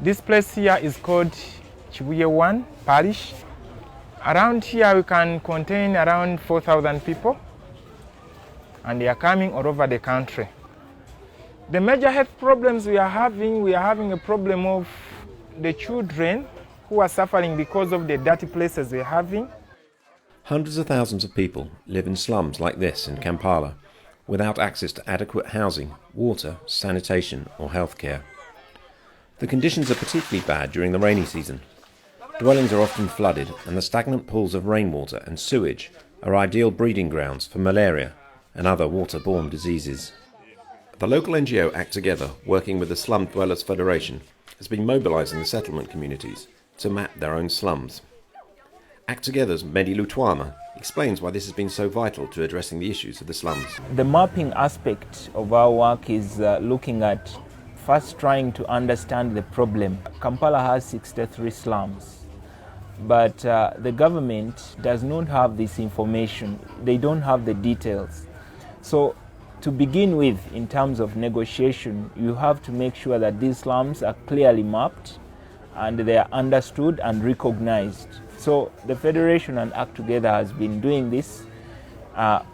This place here is called Chibuye 1 Parish. Around here we can contain around 4,000 people, and they are coming all over the country. The major health problems we are having a problem of the children who are suffering because of the dirty places we're having. Hundreds of thousands of people live in slums like this in Kampala without access to adequate housing, water, sanitation or healthcare. The conditions are particularly bad during the rainy season. Dwellings are often flooded, and the stagnant pools of rainwater and sewage are ideal breeding grounds for malaria and other waterborne diseases. The local NGO Act Together, working with the Slum Dwellers Federation, has been mobilising the settlement communities to map their own slums. Act Together's Medi Lutwama explains why this has been so vital to addressing the issues of the slums. The mapping aspect of our work is looking at first trying to understand the problem. Kampala has 63 slums, but the government does not have this information. They don't have the details. So to begin with, in terms of negotiation, you have to make sure that these slums are clearly mapped and they are understood and recognized. So the Federation and Act Together has been doing this.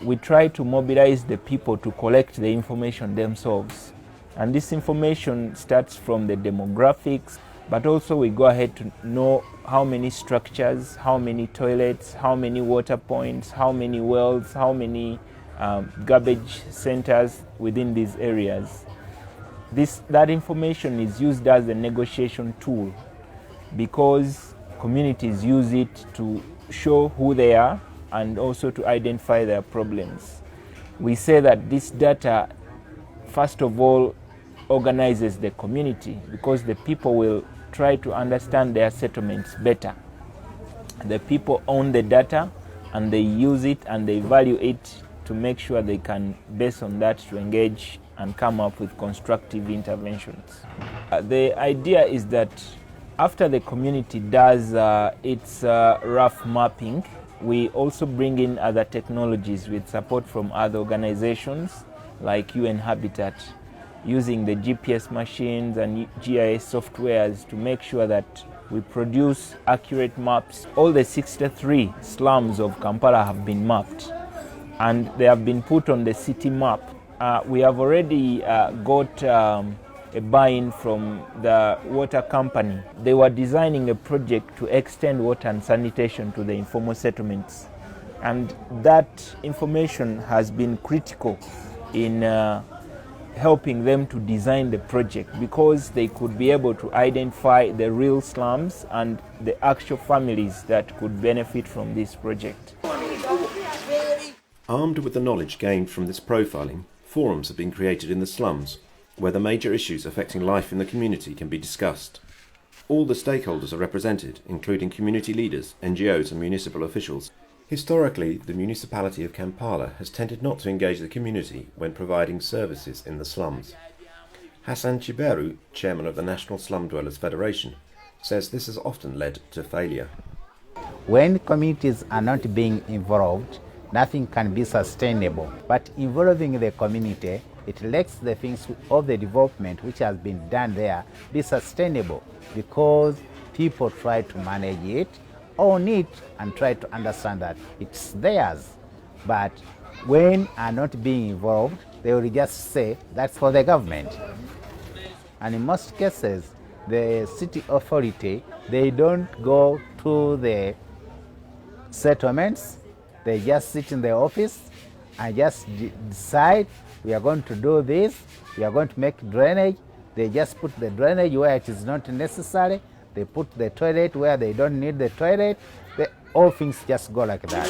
We try to mobilize the people to collect the information themselves. And this information starts from the demographics, but also we go ahead to know how many structures, how many toilets, how many water points, how many wells, how many garbage centers within these areas. That information is used as a negotiation tool because communities use it to show who they are and also to identify their problems. We say that this data, first of all, organizes the community because the people will try to understand their settlements better. The people own the data and they use it and they value it to make sure they can, based on that, to engage and come up with constructive interventions. The idea is that after the community does its rough mapping, we also bring in other technologies with support from other organizations like UN Habitat, using the GPS machines and GIS softwares to make sure that we produce accurate maps. All the 63 slums of Kampala have been mapped and they have been put on the city map. We have already got a buy-in from the water company. They were designing a project to extend water and sanitation to the informal settlements. And that information has been critical in helping them to design the project because they could be able to identify the real slums and the actual families that could benefit from this project. Armed with the knowledge gained from this profiling, forums have been created in the slums where the major issues affecting life in the community can be discussed. All the stakeholders are represented, including community leaders, NGOs and municipal officials. Historically, the municipality of Kampala has tended not to engage the community when providing services in the slums. Hassan Chiberu, chairman of the National Slum Dwellers Federation, says this has often led to failure. When communities are not being involved, nothing can be sustainable. But involving the community, it lets the things of the development which has been done there be sustainable because people try to manage it, own it, and try to understand that it's theirs. But when are not being involved, they will just say that's for the government. And in most cases, the city authority, they don't go to the settlements, they just sit in the office and just decide we are going to do this, we are going to make drainage. They just put the drainage where it is not necessary. They put the toilet where they don't need the toilet. All things just go like that.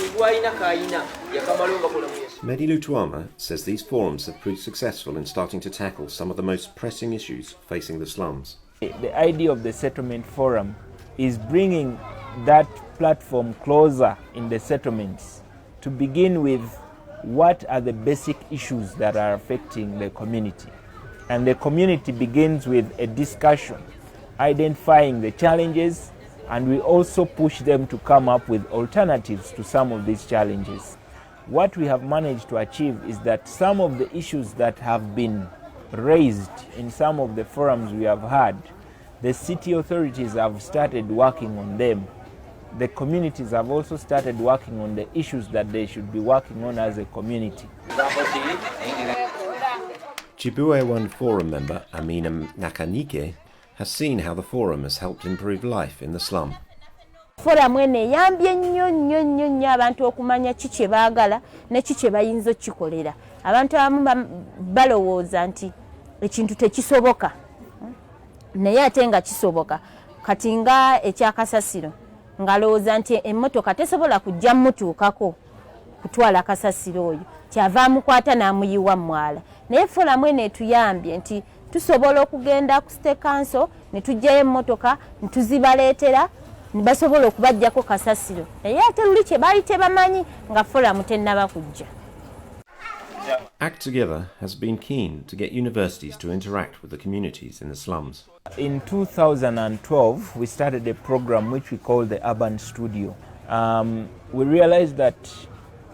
Medi Lutwama says these forums have proved successful in starting to tackle some of the most pressing issues facing the slums. The idea of the settlement forum is bringing that platform closer in the settlements to begin with what are the basic issues that are affecting the community. And the community begins with a discussion, identifying the challenges, and we also push them to come up with alternatives to some of these challenges. What we have managed to achieve is that some of the issues that have been raised in some of the forums we have had, the city authorities have started working on them. The communities have also started working on the issues that they should be working on as a community. Chiboué One Forum member Amina Nakanike has seen how the forum has helped improve life in the slum. Forum ene eyambye nnyo abantu okumanya ki kye baagala ne ki kye bayinza okkikolera. Abantu abamu balowooza nti ekintu tekisoboka naye ate nga kisoboka. Kati nga ekyakasasiro ng'alowooza nti emmotoka tesobola kujja mmutuukako kutwala kasasiro oyo, kyava amukwata n'amuyiwa mwala. Naye forum ene etuyambye nti tusobola okugenda ku state council ne tuggyayo emmotoka ne tuzibaleetera ne basobola okubajjako kasasiro. Naye ate luli kye baali tebamanyi nga forum tennaba kujja. Act Together has been keen to get universities to interact with the communities in the slums. In 2012, we started a program which we call the Urban Studio. We realized that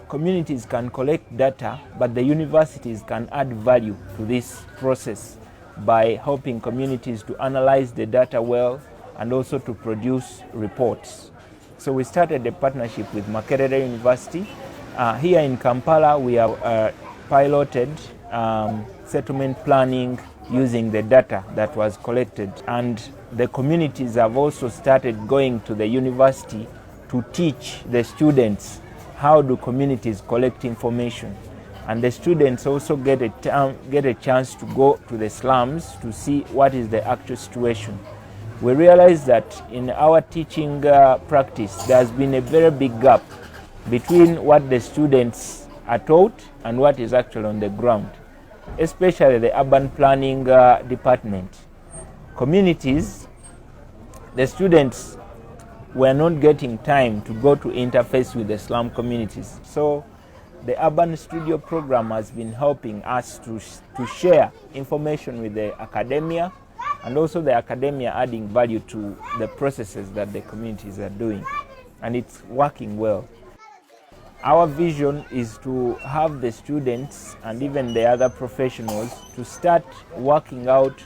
communities can collect data, but the universities can add value to this process by helping communities to analyze the data well and also to produce reports. So we started a partnership with Makerere University. Here in Kampala, we have piloted settlement planning using the data that was collected, and the communities have also started going to the university to teach the students how do communities collect information, and the students also get a chance to go to the slums to see what is the actual situation. We realize that in our teaching practice there has been a very big gap between what the students are taught and what is actually on the ground, especially the urban planning department. Communities, the students were not getting time to go to interface with the slum communities. So the Urban Studio program has been helping us to share information with the academia, and also the academia adding value to the processes that the communities are doing, and it's working well. Our vision is to have the students and even the other professionals to start working out,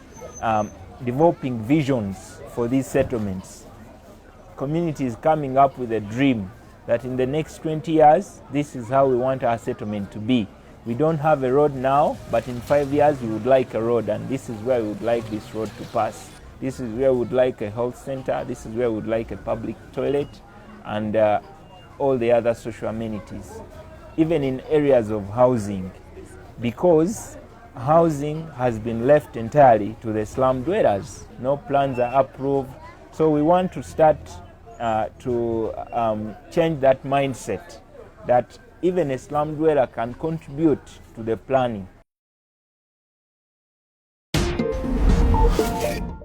developing visions for these settlements. Communities coming up with a dream that in the next 20 years, this is how we want our settlement to be. We don't have a road now, but in 5 years we would like a road, and this is where we would like this road to pass. This is where we would like a health center, this is where we would like a public toilet, and all the other social amenities. Even in areas of housing, because housing has been left entirely to the slum dwellers. No plans are approved. So we want to start to change that mindset, that even a slum dweller can contribute to the planning.